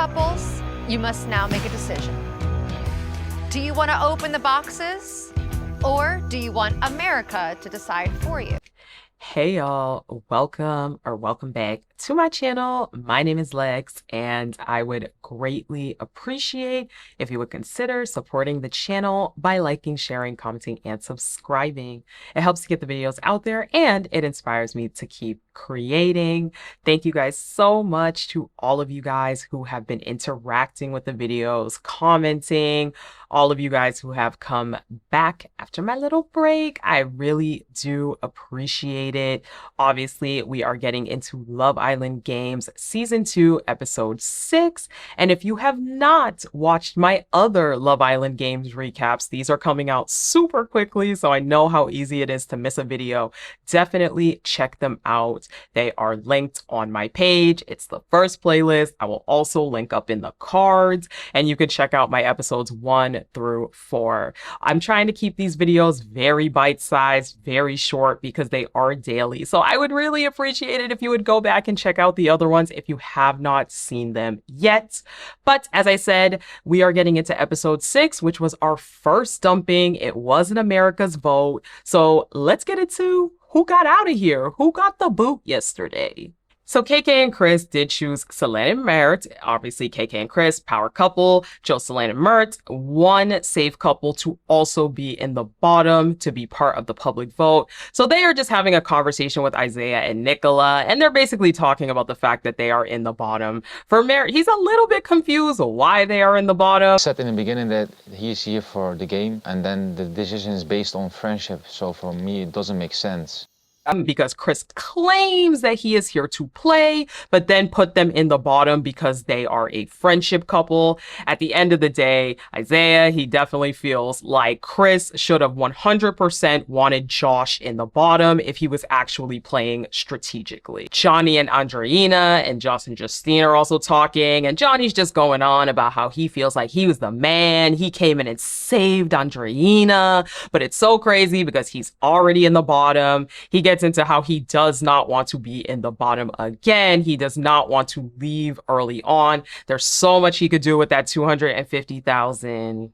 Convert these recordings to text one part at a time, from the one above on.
couples, you must now make a decision. Do you want to open the boxes, or do you want America to decide for you? Hey y'all, welcome back to my channel. My name is Lex, and I would greatly appreciate if you would consider supporting the channel by liking, sharing, commenting, and subscribing. It helps to get the videos out there and it inspires me to keep creating. Thank you guys so much to all of you guys who have been interacting with the videos, commenting, all of you guys who have come back after my little break. I really do appreciate it. Obviously, we are getting into Love Island Games Season 2, Episode 6. And if you have not watched my other Love Island Games recaps, these are coming out super quickly, so I know how easy it is to miss a video. Definitely check them out. They are linked on my page. It's the first playlist. I will also link up in the cards, and you can check out my episodes 1 through 4. I'm trying to keep these videos very bite-sized, very short, because they are daily. So I would really appreciate it if you would go back and check out the other ones if you have not seen them yet. But as I said, we are getting into episode 6, which was our first dumping. It wasn't America's vote. So let's get into who got out of here. Who got the boot yesterday? So KK and Chris did choose Selene and Mert. Obviously, KK and Chris, power couple. Chose Selene and Mert, one safe couple to also be in the bottom, to be part of the public vote. So they are just having a conversation with Isaiah and Nicola, and they're basically talking about the fact that they are in the bottom. For Mert, he's a little bit confused why they are in the bottom. I said in the beginning that he's here for the game, and then the decision is based on friendship. So for me, it doesn't make sense. Because Chris claims that he is here to play, but then put them in the bottom because they are a friendship couple. At the end of the day, Isaiah, he definitely feels like Chris should have 100% wanted Josh in the bottom if he was actually playing strategically. Johnny and Andreina and Josh and Justine are also talking, and Johnny's just going on about how he feels like he was the man. He came in and saved Andreina, but it's so crazy because he's already in the bottom. He gets into how he does not want to be in the bottom again. He does not want to leave early on. There's so much he could do with that 250,000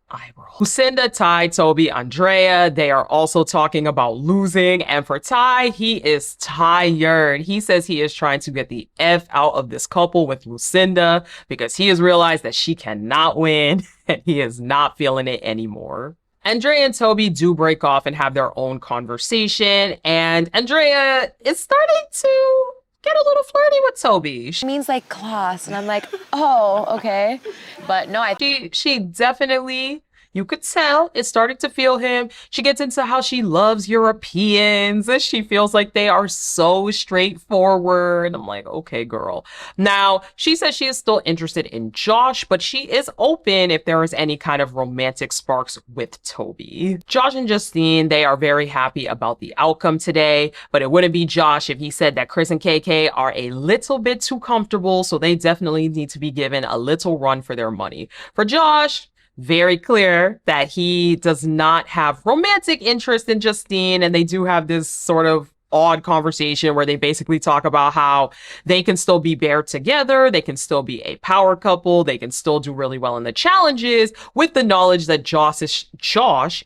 eyebrows. Lucinda, Ty, Toby, Andrea, they are also talking about losing. And for Ty, he is tired. He says he is trying to get the F out of this couple with Lucinda because he has realized that she cannot win and he is not feeling it anymore. Andrea and Toby do break off and have their own conversation, and Andrea is starting to get a little flirty with Toby. It means like class, and I'm like, oh, okay. But no, She definitely, you could tell, is starting to feel him. She gets into how she loves Europeans. She feels like they are so straightforward. I'm like, okay, girl. Now, she says she is still interested in Josh, but she is open if there is any kind of romantic sparks with Toby. Josh and Justine, they are very happy about the outcome today, but it wouldn't be Josh if he said that Chris and KK are a little bit too comfortable, so they definitely need to be given a little run for their money. For Josh, very clear that he does not have romantic interest in Justine, and they do have this sort of odd conversation where they basically talk about how they can still be bare together, they can still be a power couple, they can still do really well in the challenges with the knowledge that Josh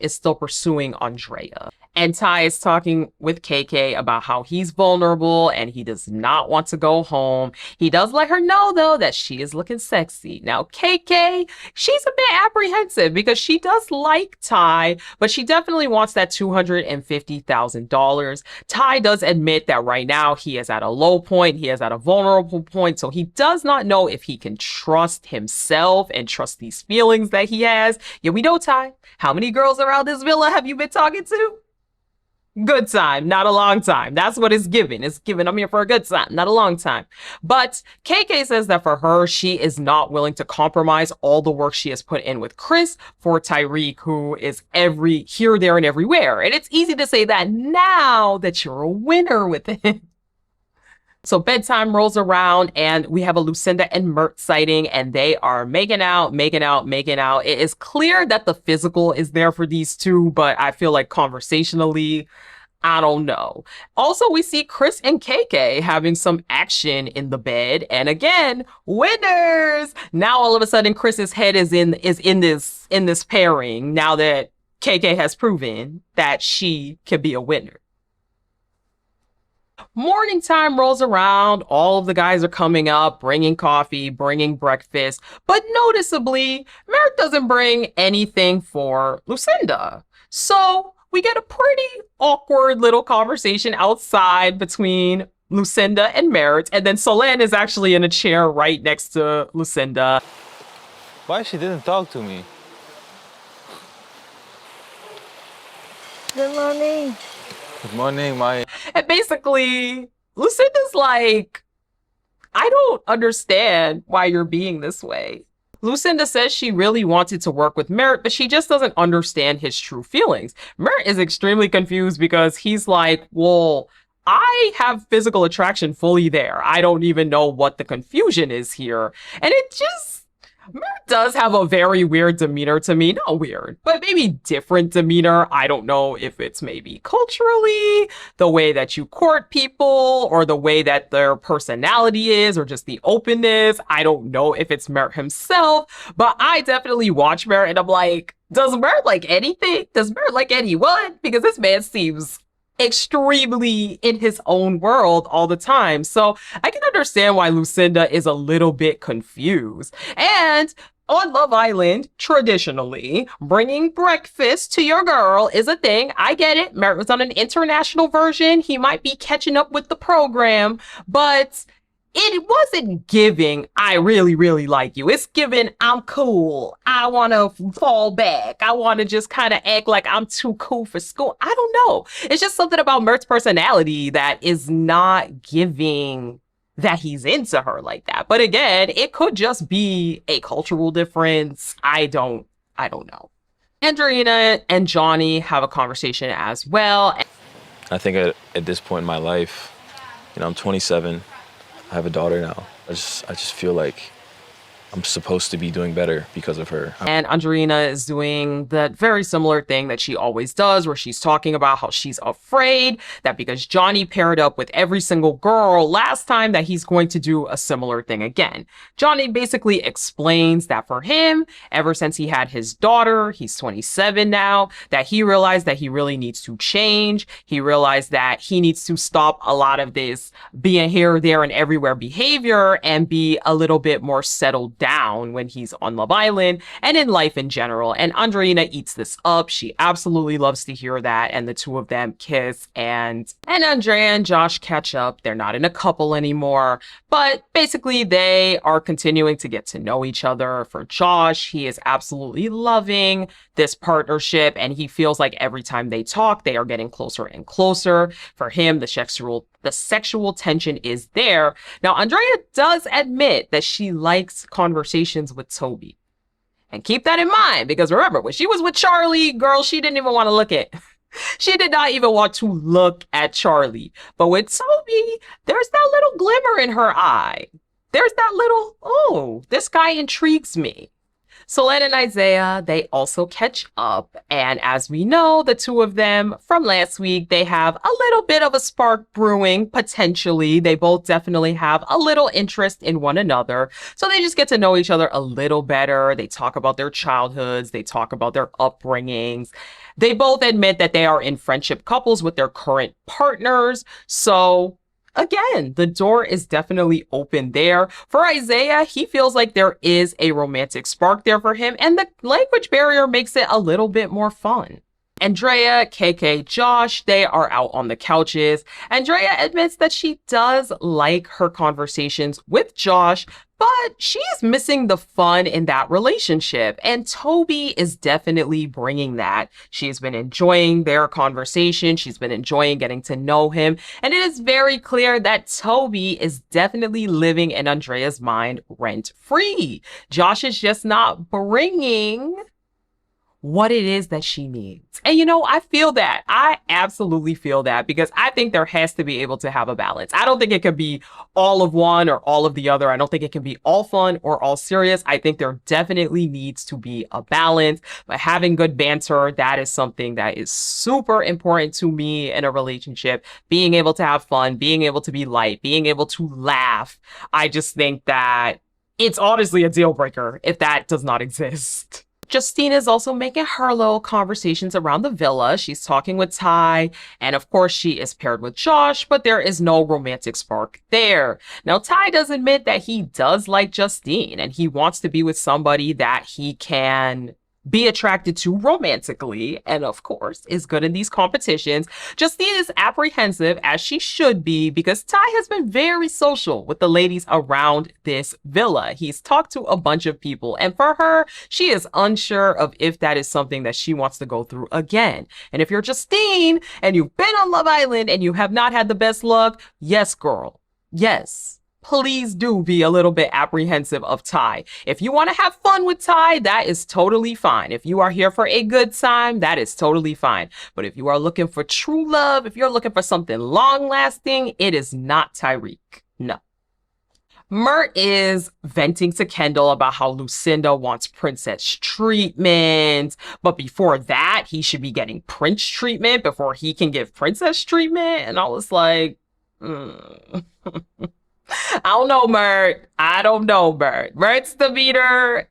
is still pursuing Andrea. And Ty is talking with KK about how he's vulnerable and he does not want to go home. He does let her know, though, that she is looking sexy. Now, KK, she's a bit apprehensive because she does like Ty, but she definitely wants that $250,000. Ty does admit that right now he is at a low point. He is at a vulnerable point. So he does not know if he can trust himself and trust these feelings that he has. Yeah, we know, Ty. How many girls around this villa have you been talking to? Good time, not a long time. That's what it's given. It's given, I'm here for a good time, not a long time. But KK says that for her, she is not willing to compromise all the work she has put in with Chris for Tyreek, who is here, there, and everywhere. And it's easy to say that now that you're a winner with it. So bedtime rolls around and we have a Lucinda and Mert sighting, and they are making out. It is clear that the physical is there for these two, but I feel like conversationally, I don't know. Also, we see Chris and KK having some action in the bed, and again, winners. Now all of a sudden, Chris's head is in this pairing. Now that KK has proven that she can be a winner. Morning time rolls around. All of the guys are coming up, bringing coffee, bringing breakfast, but noticeably, Merritt doesn't bring anything for Lucinda. So we get a pretty awkward little conversation outside between Lucinda and Merritt, and then Solange is actually in a chair right next to Lucinda. Why she didn't talk to me? Good morning. Good morning, my. And basically, Lucinda's like, I don't understand why you're being this way. Lucinda says she really wanted to work with Merritt, but she just doesn't understand his true feelings. Merritt is extremely confused because he's like, well, I have physical attraction fully there. I don't even know what the confusion is here. And it just, Merritt does have a very weird demeanor to me. Not weird, but maybe different demeanor. I don't know if it's maybe culturally, the way that you court people, or the way that their personality is, or just the openness. I don't know if it's Merritt himself, but I definitely watch Merritt and I'm like, does Merritt like anything? Does Merritt like anyone? Because this man seems extremely in his own world all the time. So I can understand why Lucinda is a little bit confused. And on Love Island, traditionally, bringing breakfast to your girl is a thing. I get it. Merritt was on an international version. He might be catching up with the program, but it wasn't giving, I really, really like you. It's giving, I'm cool. I want to fall back. I want to just kind of act like I'm too cool for school. I don't know. It's just something about Merritt's personality that is not giving that he's into her like that. But again, it could just be a cultural difference. I don't know. Andreina and Johnny have a conversation as well. I think at this point in my life, I'm 27. I have a daughter now. I just feel like I'm supposed to be doing better because of her. And Andreina is doing that very similar thing that she always does, where she's talking about how she's afraid that because Johnny paired up with every single girl last time, that he's going to do a similar thing again. Johnny basically explains that for him, ever since he had his daughter, he's 27 now, that he realized that he really needs to change. He realized that he needs to stop a lot of this being here, there, and everywhere behavior and be a little bit more settled down when he's on Love Island and in life in general. And Andreina eats this up. She absolutely loves to hear that. And the two of them kiss, and Andrea and Josh catch up. They're not in a couple anymore, but basically they are continuing to get to know each other. For Josh, he is absolutely loving this partnership, and he feels like every time they talk, they are getting closer and closer. For him, the sexual tension is there. Now, Andrea does admit that she likes conversations with Toby. And keep that in mind, because remember, when she was with Charlie, girl, she didn't even want to look at. She did not even want to look at Charlie. But with Toby, there's that little glimmer in her eye. There's that little, oh, this guy intrigues me. Solange and Isaiah, they also catch up. And as we know, the two of them from last week, they have a little bit of a spark brewing, potentially. They both definitely have a little interest in one another. So they just get to know each other a little better. They talk about their childhoods. They talk about their upbringings. They both admit that they are in friendship couples with their current partners. So again, the door is definitely open there. For Isaiah, he feels like there is a romantic spark there for him, and the language barrier makes it a little bit more fun. Andrea, KK, Josh, they are out on the couches. Andrea admits that she does like her conversations with Josh, but she's missing the fun in that relationship. And Toby is definitely bringing that. She's been enjoying their conversation. She's been enjoying getting to know him. And it is very clear that Toby is definitely living in Andrea's mind rent-free. Josh is just not bringing what it is that she needs. And you know, I feel that. I absolutely feel that, because I think there has to be able to have a balance. I don't think it can be all of one or all of the other. I don't think it can be all fun or all serious. I think there definitely needs to be a balance. But having good banter, that is something that is super important to me in a relationship. Being able to have fun, being able to be light, being able to laugh. I just think that it's honestly a deal breaker if that does not exist. Justine is also making her little conversations around the villa. She's talking with Ty, and of course she is paired with Josh, but there is no romantic spark there. Now, Ty does admit that he does like Justine, and he wants to be with somebody that he can be attracted to romantically, and of course is good in these competitions. Justine is apprehensive, as she should be, because Ty has been very social with the ladies around this villa. He's talked to a bunch of people, and for her, she is unsure of if that is something that she wants to go through again. And if you're Justine and you've been on Love Island and you have not had the best luck, yes, girl, yes, please do be a little bit apprehensive of Ty. If you want to have fun with Ty, that is totally fine. If you are here for a good time, that is totally fine. But if you are looking for true love, if you're looking for something long lasting, it is not Tyreek. No. Mert is venting to Kendall about how Lucinda wants princess treatment, but before that, he should be getting prince treatment before he can give princess treatment. And I was like, I don't know, Mert. I don't know, Mert. Mert's the meter.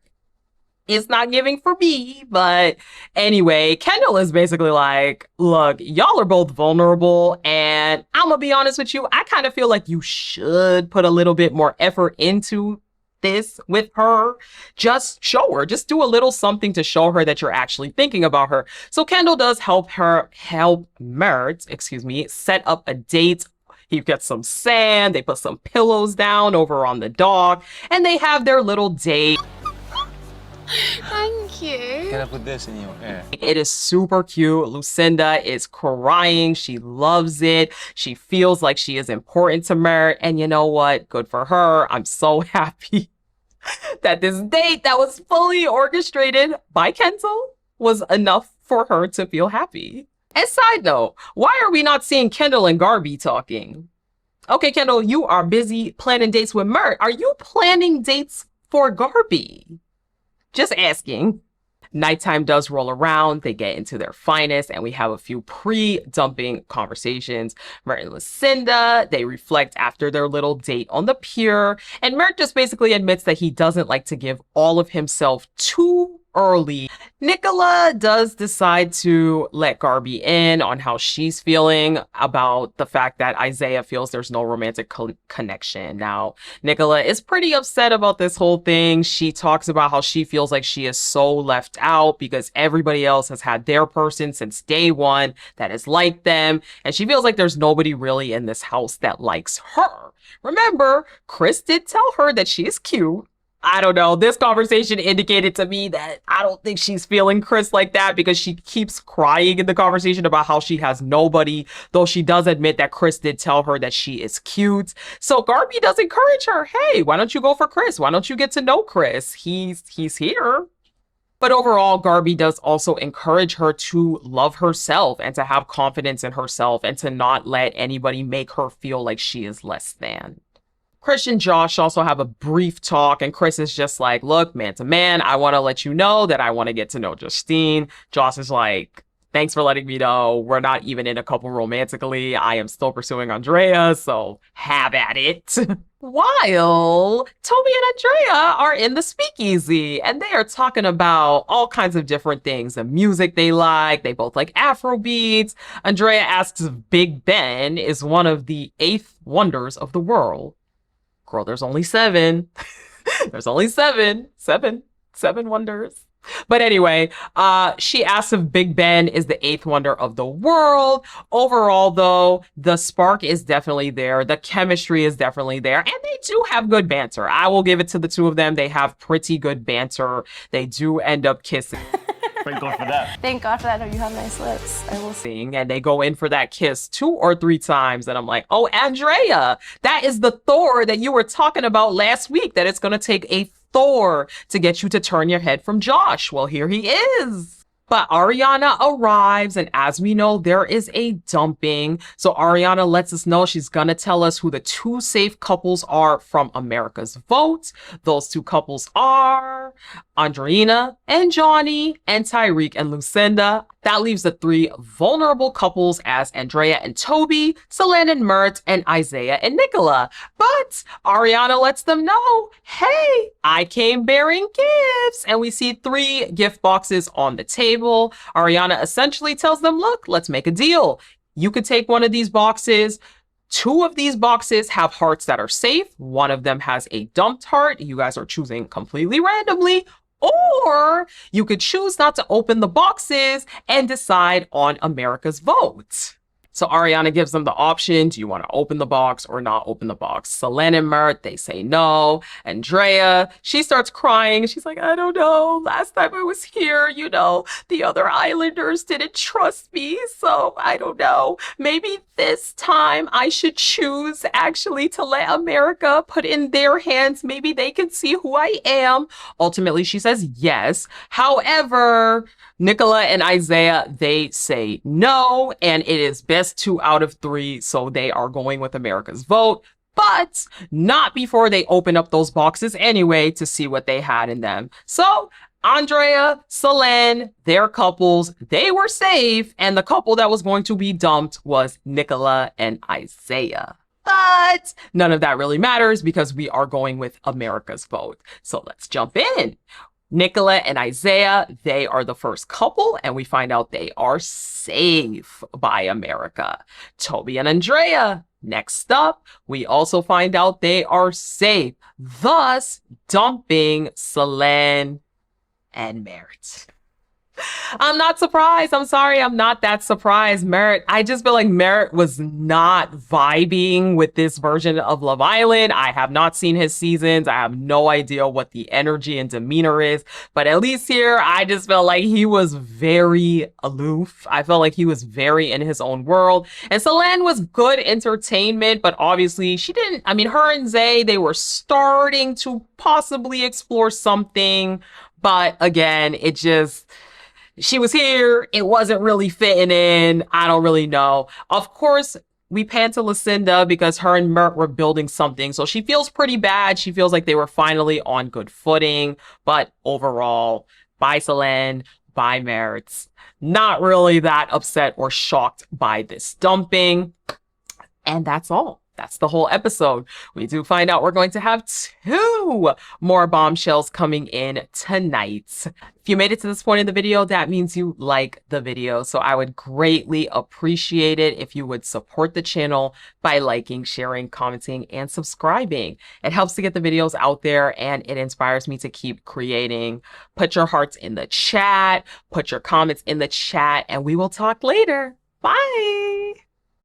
It's not giving for me. But anyway, Kendall is basically like, look, y'all are both vulnerable. And I'm going to be honest with you. I kind of feel like you should put a little bit more effort into this with her. Just show her. Just do a little something to show her that you're actually thinking about her. So Kendall does help Mert, set up a date. He gets some sand, they put some pillows down over on the dock, and they have their little date. Thank you. Can I put this in your hair? It is super cute. Lucinda is crying. She loves it. She feels like she is important to Mert. And you know what? Good for her. I'm so happy that this date that was fully orchestrated by Kendall was enough for her to feel happy. And side note, why are we not seeing Kendall and Garby talking? Okay, Kendall, you are busy planning dates with Mert. Are you planning dates for Garby? Just asking. Nighttime does roll around. They get into their finest, and we have a few pre-dumping conversations. Mert and Lucinda, they reflect after their little date on the pier, and Mert just basically admits that he doesn't like to give all of himself too early. Nicola does decide to let Garby in on how she's feeling about the fact that Isaiah feels there's no romantic connection. Now, Nicola is pretty upset about this whole thing. She talks about how she feels like she is so left out because everybody else has had their person since day one that is like them, and she feels like there's nobody really in this house that likes her. Remember, Chris did tell her that she is cute. I don't know. This conversation indicated to me that I don't think she's feeling Chris like that, because she keeps crying in the conversation about how she has nobody, though she does admit that Chris did tell her that she is cute. So Garby does encourage her. Hey, why don't you go for Chris? Why don't you get to know Chris? He's here. But overall, Garby does also encourage her to love herself and to have confidence in herself and to not let anybody make her feel like she is less than. Chris and Josh also have a brief talk, and Chris is just like, look, man to man, I want to let you know that I want to get to know Justine. Josh is like, thanks for letting me know. We're not even in a couple romantically. I am still pursuing Andrea, so have at it. While Toby and Andrea are in the speakeasy, and they are talking about all kinds of different things, the music they like. They both like Afro beats. Andrea asks if Big Ben is one of the 8th wonders of the world. Girl, there's only 7. There's only 7. 7 wonders. But anyway, she asks if Big Ben is the 8th wonder of the world. Overall, though, the spark is definitely there. The chemistry is definitely there. And they do have good banter. I will give it to the two of them. They have pretty good banter. They do end up kissing. Thank God for that. Thank God for that. No, you have nice lips. I will say. And they go in for that kiss 2 or 3 times. And I'm like, oh, Andrea, that is the Thor that you were talking about last week, that it's going to take a Thor to get you to turn your head from Josh. Well, here he is. But Ariana arrives, and as we know, there is a dumping. So Ariana lets us know she's gonna tell us who the 2 safe couples are from America's Vote. Those 2 couples are Andreina and Johnny, and Tyreek and Lucinda. That leaves the 3 vulnerable couples as Andrea and Toby, Selene and Mert, and Isaiah and Nicola. But Ariana lets them know, hey, I came bearing gifts. And we see 3 gift boxes on the table. Ariana essentially tells them, look, let's make a deal. You could take one of these boxes. 2 of these boxes have hearts that are safe. One of them has a dumped heart. You guys are choosing completely randomly. Or you could choose not to open the boxes and decide on America's Vote. So Ariana gives them the option. Do you want to open the box or not open the box? Selene and Mert, they say no. Andrea, she starts crying. She's like, I don't know. Last time I was here, you know, the other islanders didn't trust me. So I don't know. Maybe this time I should choose actually to let America put in their hands. Maybe they can see who I am. Ultimately, she says yes. However, Nicola and Isaiah, they say no, and it is best 2 out of 3, so they are going with America's Vote, but not before they open up those boxes anyway to see what they had in them. So Andrea, Selene, their couples, they were safe, and the couple that was going to be dumped was Nicola and Isaiah. But none of that really matters because we are going with America's Vote. So let's jump in. Nicola and Isaiah, they are the first couple, and we find out they are safe by America. Toby and Andrea, next up, we also find out they are safe, thus dumping Selene and Mert. I'm not surprised. I'm sorry, I'm not that surprised. Mert, I just feel like Mert was not vibing with this version of Love Island. I have not seen his seasons. I have no idea what the energy and demeanor is. But at least here, I just felt like he was very aloof. I felt like he was very in his own world. And Selene was good entertainment, but obviously she didn't. I mean, her and Zay, they were starting to possibly explore something. But again, it just... she was here. It wasn't really fitting in. I don't really know. Of course, we pan to Lucinda because her and Mert were building something. So she feels pretty bad. She feels like they were finally on good footing. But overall, bye Selene, bye Mert. Not really that upset or shocked by this dumping. And that's all. That's the whole episode. We do find out we're going to have 2 more bombshells coming in tonight. If you made it to this point in the video, that means you like the video. So I would greatly appreciate it if you would support the channel by liking, sharing, commenting, and subscribing. It helps to get the videos out there and it inspires me to keep creating. Put your hearts in the chat, put your comments in the chat, and we will talk later. Bye.